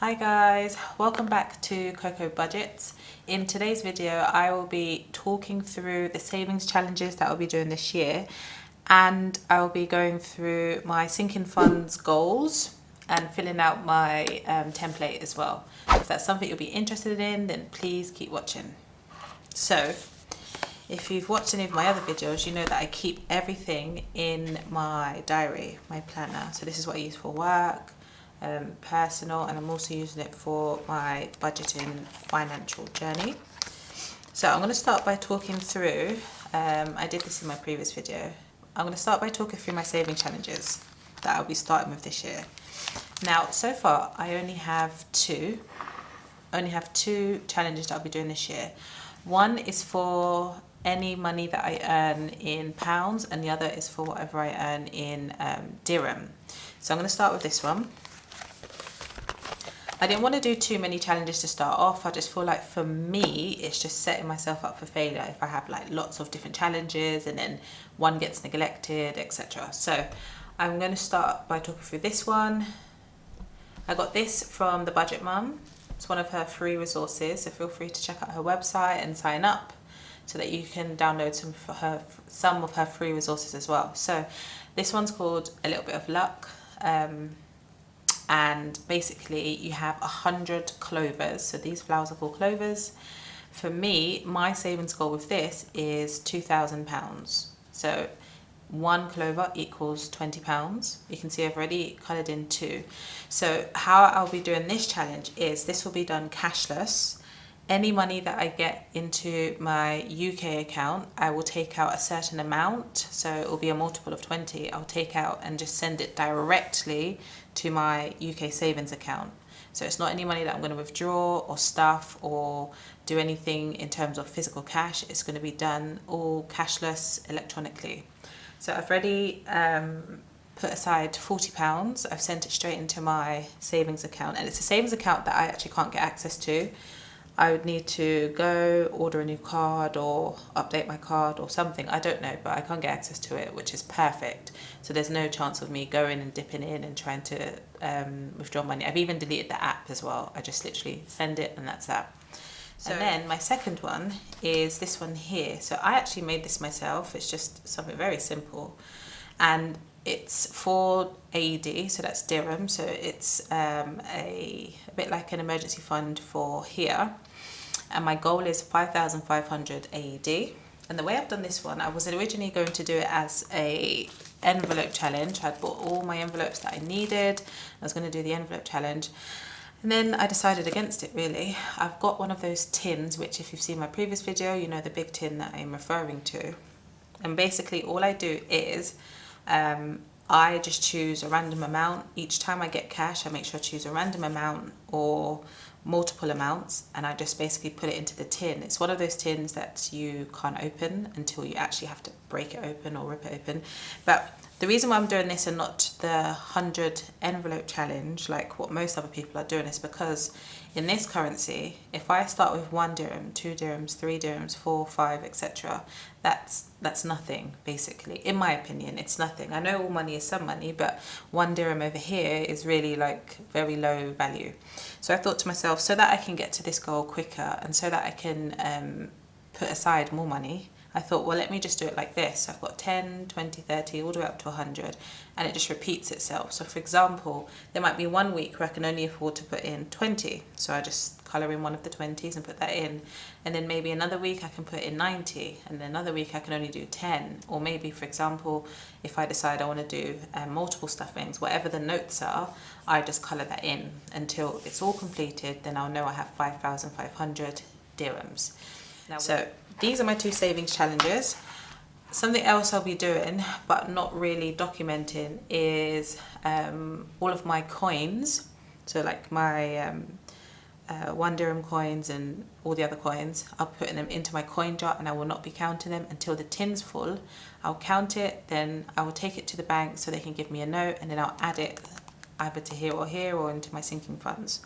Hi guys, welcome back to CoCo Budgets. In today's video I will be talking through the savings challenges that I'll be doing this year, and I'll be going through my sinking funds goals and filling out my template as well. If that's something you'll be interested in, then please keep watching. So if you've watched any of my other videos, you know that I keep everything in my diary, my planner. So this is what I use for work, personal, and I'm also using it for my budgeting financial journey. So I'm going to start by talking through, I did this in my previous video, I'm going to start by talking through my saving challenges that I'll be starting with this year. Now, so far I only have two challenges that I'll be doing this year. One is for any money that I earn in pounds, and the other is for whatever I earn in dirham. So I'm going to start with this one. I didn't want to do too many challenges to start off. I just feel like for me it's just setting myself up for failure if I have like lots of different challenges and then one gets neglected, etc. So I'm going to start by talking through this one. I got this from the Budget Mum. It's one of her free resources, so feel free to check out her website and sign up so that you can download some of her free resources as well. So this one's called A Little Bit of Luck. And basically you have 100 clovers. So these flowers are called clovers. For me, my savings goal with this is £2,000. So one clover equals £20. You can see I've already coloured in two. So how I'll be doing this challenge is this will be done cashless. Any money that I get into my UK account, I will take out a certain amount. So it will be a multiple of 20. I'll take out and just send it directly to my UK savings account. So it's not any money that I'm going to withdraw or stuff or do anything in terms of physical cash. It's going to be done all cashless electronically. So I've already put aside £40. I've sent it straight into my savings account, and it's a savings account that I actually can't get access to. I would need to go order a new card or update my card or something. I don't know, but I can't get access to it, which is perfect. So there's no chance of me going and dipping in and trying to withdraw money. I've even deleted the app as well. I just literally send it and that's that. So, and then my second one is this one here. So I actually made this myself. It's just something very simple. And it's for AED, so that's dirham. So it's a bit like an emergency fund for here. And my goal is 5,500 AED. And the way I've done this one, I was originally going to do it as a envelope challenge. I'd bought all my envelopes that I needed. I was going to do the envelope challenge. And then I decided against it, really. I've got one of those tins, which if you've seen my previous video, you know the big tin that I'm referring to. And basically all I do is I just choose a random amount. Each time I get cash, I make sure I choose a random amount or multiple amounts, and I just basically put it into the tin. It's one of those tins that you can't open until you actually have to break it open or rip it open. But the reason why I'm doing this and not the 100 envelope challenge like what most other people are doing is because in this currency, if I start with 1 dirham, 2 dirhams, 3 dirhams, 4, 5, etc., that's nothing, basically. In my opinion, it's nothing. I know all money is some money, but 1 dirham over here is really like very low value. So I thought to myself, so that I can get to this goal quicker and so that I can put aside more money, I thought, well, let me just do it like this. I've got 10, 20, 30, all the way up to 100, and it just repeats itself. So for example, there might be 1 week where I can only afford to put in 20. So I just colour in one of the 20s and put that in. And then maybe another week I can put in 90, and then another week I can only do 10. Or maybe, for example, if I decide I want to do multiple stuffings, whatever the notes are, I just colour that in until it's all completed. Then I'll know I have 5,500 dirhams. Now, so these are my two savings challenges. Something else I'll be doing, but not really documenting, is all of my coins. So like my 1 dirham coins and all the other coins, I'll put them into my coin jar and I will not be counting them until the tin's full. I'll count it, then I will take it to the bank so they can give me a note, and then I'll add it either to here or into my sinking funds.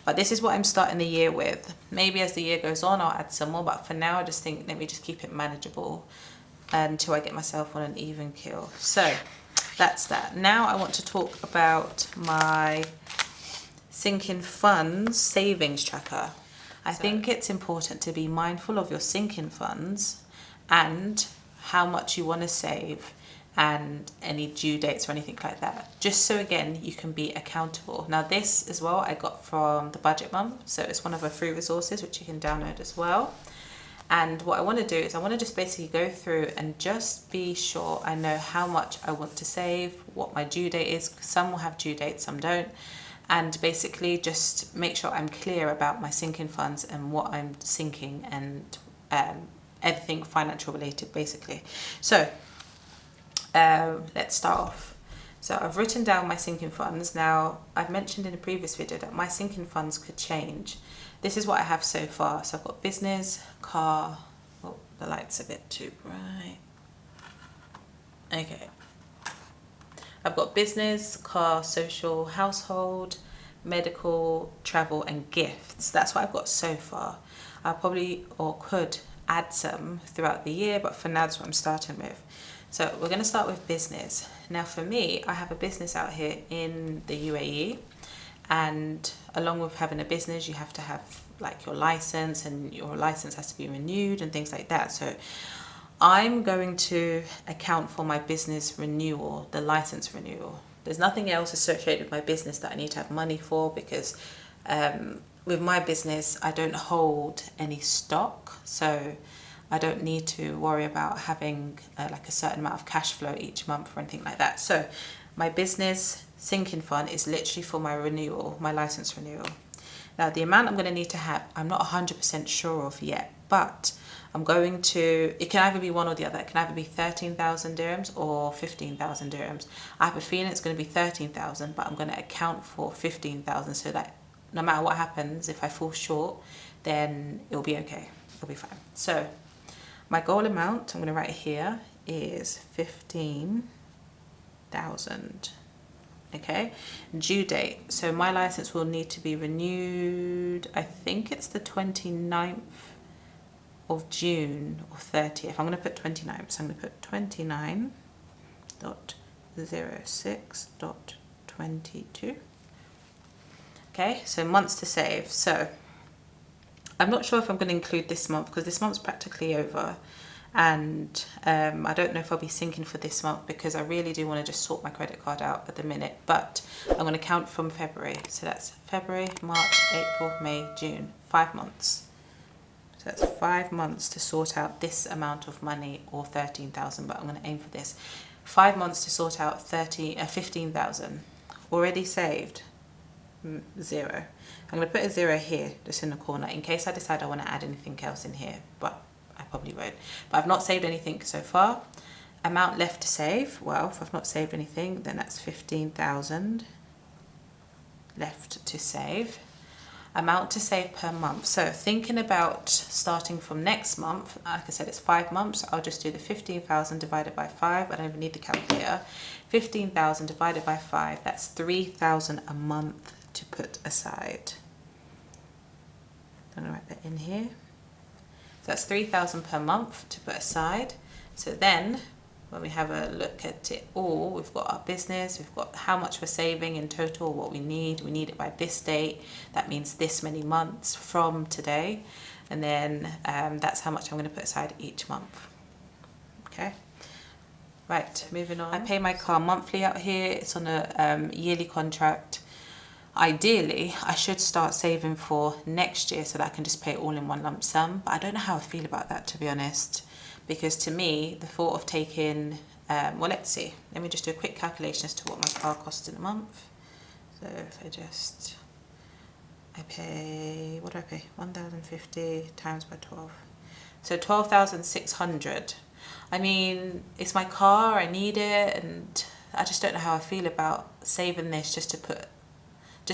But this is what I'm starting the year with. Maybe as the year goes on I'll add some more, but for now I just think let me just keep it manageable until I get myself on an even keel. So that's that. Now I want to talk about my sinking funds savings tracker. I think it's important to be mindful of your sinking funds and how much you want to save and any due dates or anything like that, just so again you can be accountable. Now this as well I got from the Budget Mum, so it's one of her free resources which you can download as well. And what I want to do is I want to just basically go through and just be sure I know how much I want to save, what my due date is. Some will have due dates, some don't, and basically just make sure I'm clear about my sinking funds and what I'm sinking and everything financial related basically. So let's start off. So I've written down my sinking funds. Now I've mentioned in a previous video that my sinking funds could change. This is what I have so far. So I've got business, car, oh the light's a bit too bright. Okay. I've got business, car, social, household, medical, travel and gifts. That's what I've got so far. I probably or could add some throughout the year, but for now that's what I'm starting with. So we're going to start with business. Now for me, I have a business out here in the UAE, and along with having a business you have to have like your license, and your license has to be renewed and things like that. So I'm going to account for my business renewal, the license renewal. There's nothing else associated with my business that I need to have money for, because with my business I don't hold any stock, so I don't need to worry about having like a certain amount of cash flow each month or anything like that. So my business sinking fund is literally for my renewal, my license renewal. Now the amount I'm going to need to have, I'm not 100% sure of yet, but I'm going to, it can either be one or the other. It can either be 13,000 dirhams or 15,000 dirhams. I have a feeling it's going to be 13,000, but I'm going to account for 15,000 so that no matter what happens, if I fall short, then it'll be okay. It'll be fine. So my goal amount, I'm going to write here, is 15,000. Okay, due date. So my license will need to be renewed, I think it's the 29th of June or 30th. I'm going to put 29th, so I'm going to put 29.06.22. Okay, so months to save. So I'm not sure if I'm going to include this month because this month's practically over, and I don't know if I'll be sinking for this month because I really do want to just sort my credit card out at the minute, but I'm going to count from February. So that's February, March, April, May, June, 5 months. So that's 5 months to sort out this amount of money, or 13,000, but I'm going to aim for this. 5 months to sort out 15,000. Already saved, 0. I'm going to put a 0 here, just in the corner, in case I decide I want to add anything else in here, but I probably won't. But I've not saved anything so far. Amount left to save, well, if I've not saved anything, then that's 15,000 left to save. Amount to save per month. So thinking about starting from next month, like I said, it's 5 months. I'll just do the 15,000 divided by 5. I don't even need the calculator. 15,000 divided by 5, that's 3,000 a month to put aside. I'm going to write that in here. So that's 3,000 per month to put aside. So then when we have a look at it all, we've got our business, we've got how much we're saving in total, what we need it by this date, that means this many months from today, and then that's how much I'm going to put aside each month. Okay, right, moving on. I pay my car monthly out here. It's on a yearly contract. Ideally I should start saving for next year so that I can just pay it all in one lump sum, but I don't know how I feel about that, to be honest. Because to me, the thought of taking, well, let's see. Let me just do a quick calculation as to what my car costs in a month. So if I pay, what do I pay? 1,050 times by 12. So 12,600. I mean, it's my car, I need it, and I just don't know how I feel about saving this just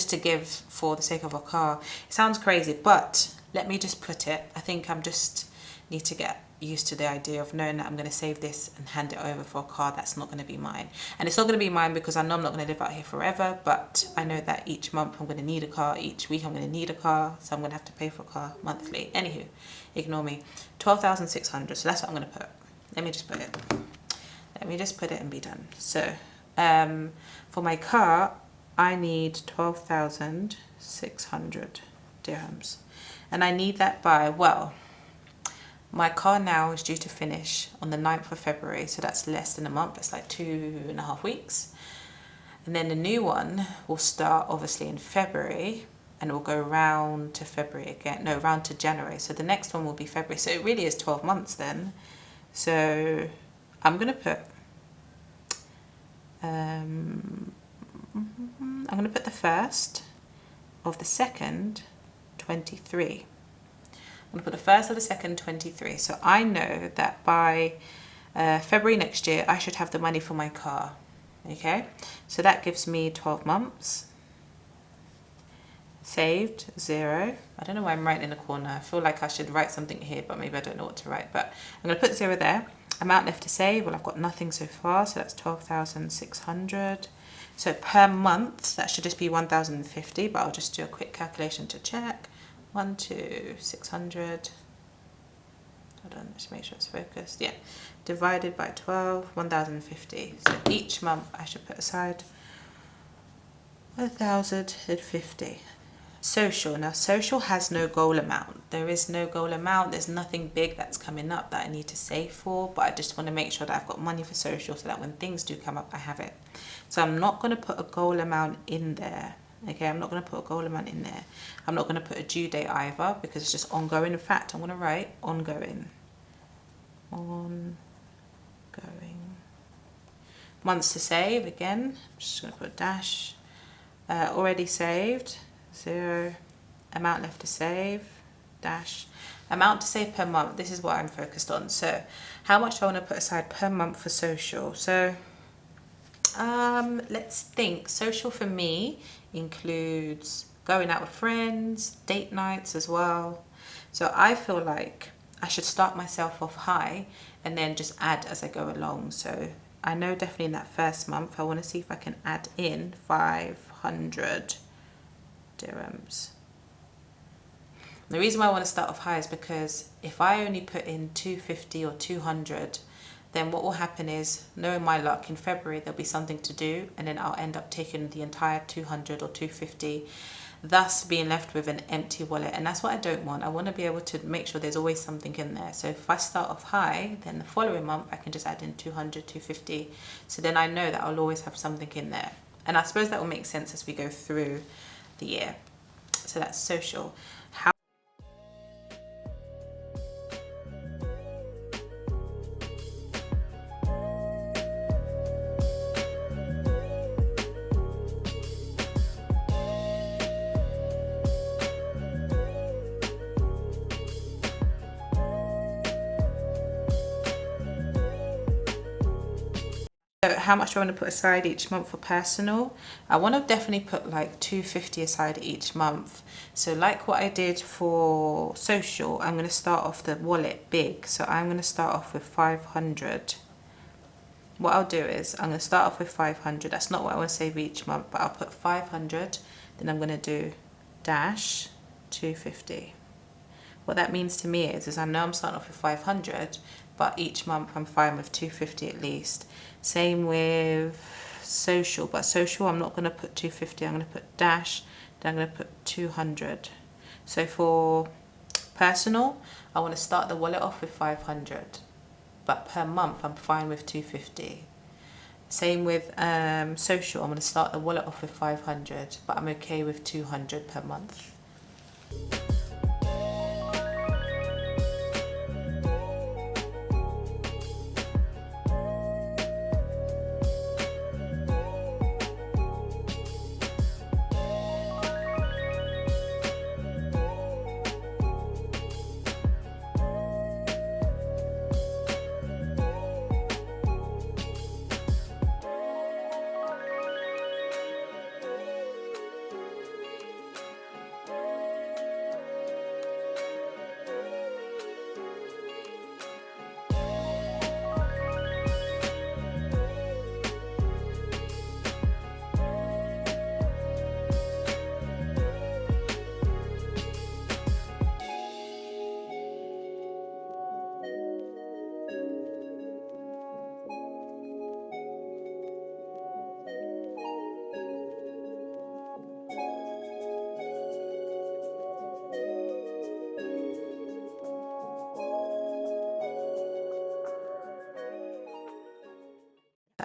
to give for the sake of a car. It sounds crazy, but let me just put it. I think I'm just need to get used to the idea of knowing that I'm going to save this and hand it over for a car that's not going to be mine. And it's not going to be mine because I know I'm not going to live out here forever, but I know that each month I'm going to need a car, each week I'm going to need a car, so I'm going to have to pay for a car monthly. Anywho, ignore me. 12,600, so that's what I'm going to put. Let me just put it and be done. So for my car, I need 12,600 dirhams. And I need that by, well, my car now is due to finish on the 9th of February, so that's less than a month. It's like 2.5 weeks. And then the new one will start obviously in February, and it will go round to February again. No, round to January. So the next one will be February. So it really is 12 months then. So I'm going to put the 1st of the 2nd, 23. I'm going to put the 1st of the 2nd, 23. So I know that by February next year, I should have the money for my car. Okay, so that gives me 12 months. Saved, 0. I don't know why I'm writing in the corner. I feel like I should write something here, but maybe I don't know what to write. But I'm going to put 0 there. Amount left to save, well, I've got nothing so far, so that's 12,600. So per month, that should just be 1,050, but I'll just do a quick calculation to check. 1, 2, 600. Hold on, let's make sure it's focused. Yeah, divided by 12, 1,050. So each month I should put aside 1,050. Social. Now, social has no goal amount. There is no goal amount. There's nothing big that's coming up that I need to save for, but I just want to make sure that I've got money for social so that when things do come up, I have it. So I'm not going to put a goal amount in there. Okay, I'm not going to put a goal amount in there. I'm not going to put a due date either because it's just ongoing. In fact, I'm going to write ongoing. Ongoing. Months to save, again, I'm just going to put a dash. Already saved, 0. Amount left to save, dash. Amount to save per month, this is what I'm focused on. So how much do I want to put aside per month for social? So let's think. Social for me includes going out with friends, date nights as well. So I feel like I should start myself off high and then just add as I go along. So I know definitely in that first month, I want to see if I can add in 500 dirhams. The reason why I want to start off high is because if I only put in 250 or 200, then what will happen is, knowing my luck, in February there'll be something to do and then I'll end up taking the entire 200 or 250, thus being left with an empty wallet. And that's what I don't want. I want to be able to make sure there's always something in there. So if I start off high, then the following month I can just add in 200, 250. So then I know that I'll always have something in there. And I suppose that will make sense as we go through the year. So that's social. So how much do I want to put aside each month for personal? I want to definitely put like 250 aside each month. So like what I did for social, I'm going to start off the wallet big. So I'm going to start off with 500. What I'll do is I'm going to start off with 500. That's not what I want to save each month, but I'll put 500. Then I'm going to do dash 250. What that means to me is I know I'm starting off with 500, but each month I'm fine with 250 at least. Same with social, but social I'm not going to put 250, I'm going to put dash, then I'm going to put 200. So for personal, I want to start the wallet off with 500, but per month I'm fine with 250. Same with social, I'm going to start the wallet off with 500, but I'm okay with 200 per month.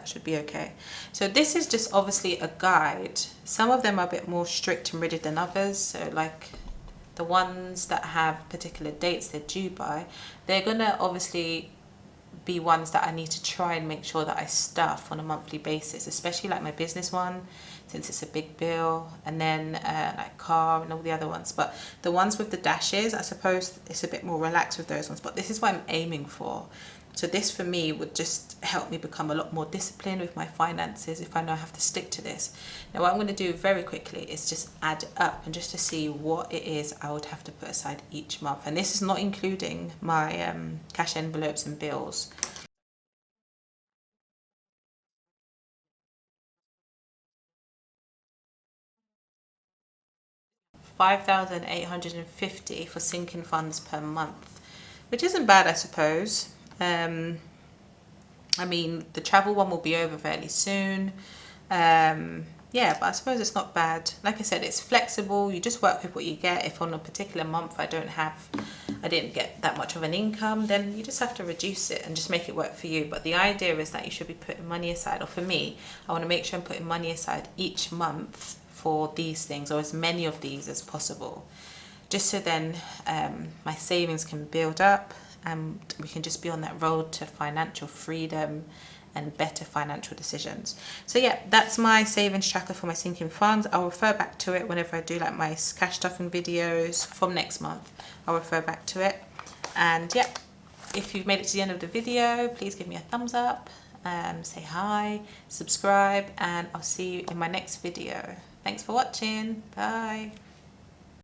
that should be okay. So this is just obviously a guide. Some of them are a bit more strict and rigid than others. So like the ones that have particular dates they're due by, they're gonna obviously be ones that I need to try and make sure that I stuff on a monthly basis, especially like my business one, since it's a big bill, and then like car and all the other ones. But the ones with the dashes, I suppose it's a bit more relaxed with those ones, but this is what I'm aiming for. So this for me would just help me become a lot more disciplined with my finances if I know I have to stick to this. Now what I'm going to do very quickly is just add up and just to see what it is I would have to put aside each month. And this is not including my cash envelopes and bills. $5,850 for sinking funds per month, which isn't bad, I suppose. I mean, the travel one will be over fairly soon. Yeah, but I suppose it's not bad. Like I said, it's flexible. You just work with what you get. If on a particular month I didn't get that much of an income, then you just have to reduce it and just make it work for you. But the idea is that you should be putting money aside, or for me, I want to make sure I'm putting money aside each month for these things, or as many of these as possible, just so then my savings can build up and we can just be on that road to financial freedom and better financial decisions. So yeah, that's my savings tracker for my sinking funds. I'll refer back to it whenever I do like my cash stuffing videos from next month. I'll refer back to it. And yeah, if you've made it to the end of the video, please give me a thumbs up, say hi, subscribe, and I'll see you in my next video. Thanks for watching. Bye.